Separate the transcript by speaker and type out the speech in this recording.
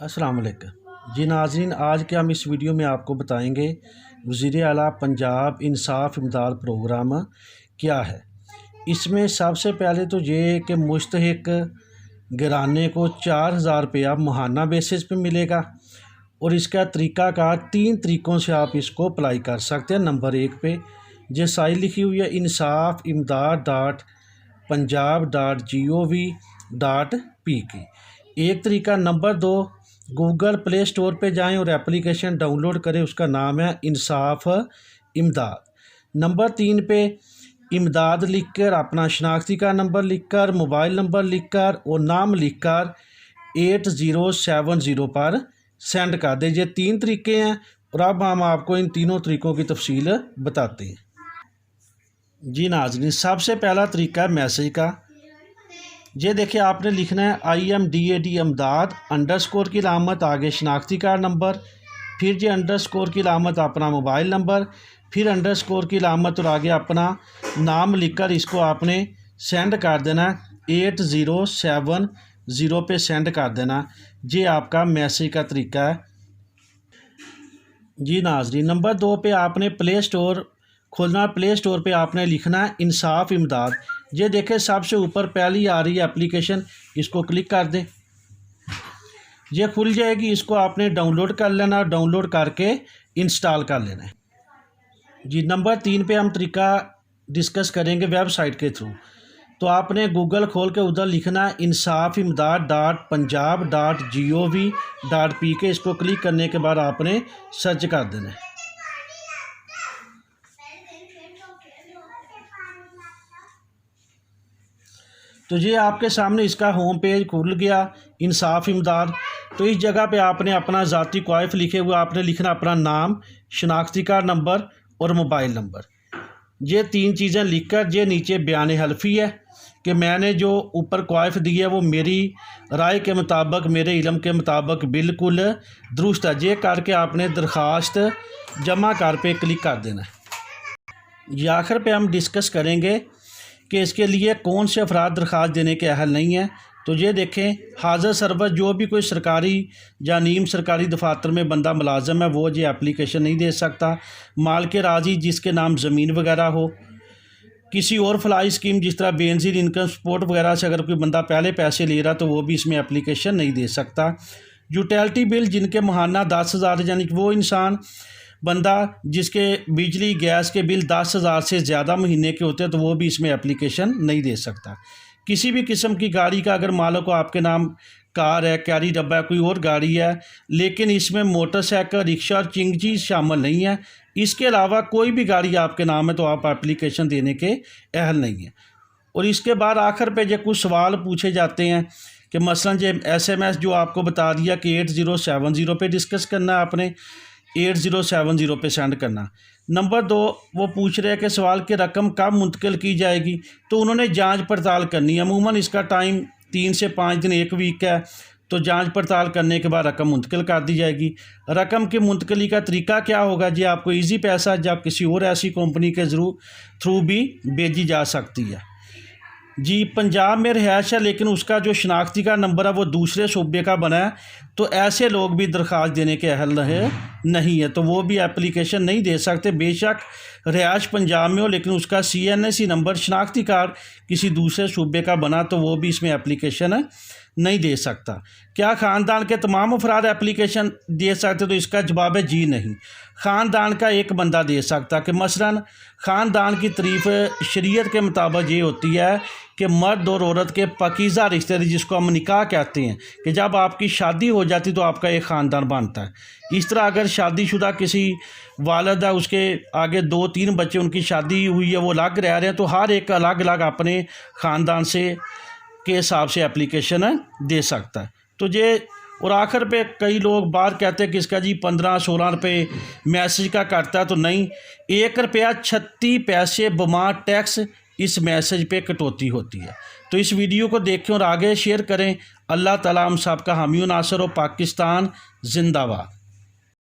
Speaker 1: अस्सलाम वालेकुम जी नाज़रीन, आज के हम इस वीडियो में आपको बताएंगे वज़ीर आला पंजाब इंसाफ इमदाद प्रोग्राम क्या है। इसमें सबसे पहले तो ये कि मुस्तहिक घराने को 4,000 रुपया माहाना बेसिस पे मिलेगा और इसका तरीक़ाकार 3 तरीक़ों से आप इसको अप्लाई कर सकते हैं। नंबर 1 पे जो साइट लिखी हुई है insafimdad.punjab.gov.pk, एक तरीका। नंबर 2, गूगल प्ले स्टोर पे जाएं और एप्लीकेशन डाउनलोड करें, उसका नाम है इंसाफ इमदाद। नंबर 3 पे इमदाद लिखकर अपना शनाख्ती का नंबर लिखकर, मोबाइल नंबर लिखकर और नाम लिखकर 8070 पर सेंड कर दें। ये 3 तरीके हैं और अब हम आपको इन तीनों तरीक़ों की तफसील बताते हैं। जी नाज़रीन, सबसे पहला तरीका है मैसेज का। ये देखिए, आपने लिखना है IMDAD इमदाद अंडरस्कोर की अलामत, आगे शनाख्ती कार्ड नंबर, फिर ये अंडरस्कोर की अलामत अपना मोबाइल नंबर, फिर अंडरस्कोर की अलामत और आगे अपना नाम लिखकर इसको आपने सेंड कर देना 8070 पे सेंड कर देना। ये आपका मैसेज का तरीका है। जी नाज़रीन, नंबर 2 पे आपने प्ले स्टोर खोलना। प्ले स्टोर पे आपने लिखना है इंसाफ इमदाद। ये देखें, सबसे ऊपर पहली आ रही है एप्लीकेशन, इसको क्लिक कर दें, ये खुल जाएगी। इसको आपने डाउनलोड कर लेना, डाउनलोड करके इंस्टॉल कर लेना है। जी नंबर 3 पे हम तरीका डिस्कस करेंगे वेबसाइट के थ्रू। तो आपने गूगल खोल के उधर लिखना है insafimdad.punjab.gov.pk, इसको क्लिक करने के बाद आपने सर्च कर देना है। तो ये आपके सामने इसका होम पेज खुल गया, इंसाफ इमदाद। तो इस जगह पे आपने अपना ज़ाती क्वाइफ लिखे हुए आपने लिखना अपना नाम, शनाख्ती कार्ड नंबर और मोबाइल नंबर। ये 3 चीज़ें लिखकर ये नीचे बयान हल्फी है कि मैंने जो ऊपर क्वाइफ दी है वो मेरी राय के मुताबिक, मेरे इल्म के मुताबिक बिल्कुल दुरुस्त है। ये करके आपने दरख्वास्त जमा कर पे क्लिक कर देना है। ये आखिर पे हम डिस्कस करेंगे कि इसके लिए कौन से अफराद दरख्वास्त देने के अहल नहीं हैं। तो ये देखें, हाज़र सर्वर जो भी कोई सरकारी या नीम सरकारी दफातर में बंदा मुलाजम है वो ये एप्लीकेशन नहीं दे सकता। माल के राजी जिसके नाम ज़मीन वगैरह हो, किसी और फलाई स्कीम जिस तरह बेनज़ीर इनकम सपोर्ट वगैरह से अगर कोई बंदा पहले पैसे ले रहा तो वो भी इसमें एप्लीकेशन नहीं दे सकता। यूटिलिटी बिल जिनके माहाना 10,000, यानी कि वो इंसान बंदा जिसके बिजली गैस के बिल 10,000 से ज़्यादा महीने के होते हैं तो वो भी इसमें एप्लीकेशन नहीं दे सकता। किसी भी किस्म की गाड़ी का अगर मालिक को आपके नाम कार है, कैरी डब्बा है, कोई और गाड़ी है, लेकिन इसमें मोटरसाइकिल, रिक्शा और चिंगजी शामिल नहीं है, इसके अलावा कोई भी गाड़ी आपके नाम है तो आप एप्लीकेशन देने के अहल नहीं है। और इसके बाद आखिर पे जो कुछ सवाल पूछे जाते हैं कि मसलन जो SMS जो आपको बता दिया कि 8070 पे डिस्कस करना है, आपने 8070 पे सेंड करना। नंबर 2, वो पूछ रहे हैं कि सवाल की रकम कब मुंतकिल की जाएगी, तो उन्होंने जांच पड़ताल करनी है। अमूमन इसका टाइम 3 से 5 दिन, 1 वीक है। तो जांच पड़ताल करने के बाद रकम मुंतकिल कर दी जाएगी। रकम की मुंतकली का तरीका क्या होगा जी, आपको ईजी पैसा या किसी और ऐसी कंपनी के थ्रू भी भेजी जा सकती है। जी पंजाब में रिहाइश है लेकिन उसका जो शनाख्ती का नंबर है वो दूसरे सूबे का बना है, तो ऐसे लोग भी दरख्वास्त देने के अहल नहीं है, तो वो भी एप्लीकेशन नहीं दे सकते। बेशक रिहाइश पंजाब में हो लेकिन उसका CNAC नंबर, शनाख्ती कार्ड किसी दूसरे सूबे का बना तो वो भी इसमें एप्लीकेशन नहीं दे सकता। क्या ख़ानदान के तमाम अफराद एप्लीकेशन दे सकते, तो इसका जवाब है जी नहीं। ख़ानदान का एक बंदा दे सकता कि मसलन ख़ानदान की तारीफ़ शरीयत के मुताबिक ये होती है कि मर्द और औरत के पाकीज़ा रिश्ते जिसको हम निकाह कहते हैं कि जब आपकी शादी हो जाती तो आपका एक ख़ानदान बनता है। इस तरह अगर शादीशुदा किसी वालिद है, उसके आगे 2-3 बच्चे, उनकी शादी हुई है, वो अलग रह रहे हैं, तो हर एक अलग अलग अपने ख़ानदान से के हिसाब से एप्लीकेशन दे सकता है। तो ये और आखिर पे कई लोग बात कहते हैं कि इसका जी 15-16 रुपये मैसेज का कटता है, तो नहीं, 1 रुपया 36 पैसे बमा टैक्स इस मैसेज पे कटौती होती है। तो इस वीडियो को देखें और आगे शेयर करें। अल्लाह ताला हम सब का हामी नासर हो। पाकिस्तान जिंदाबाद।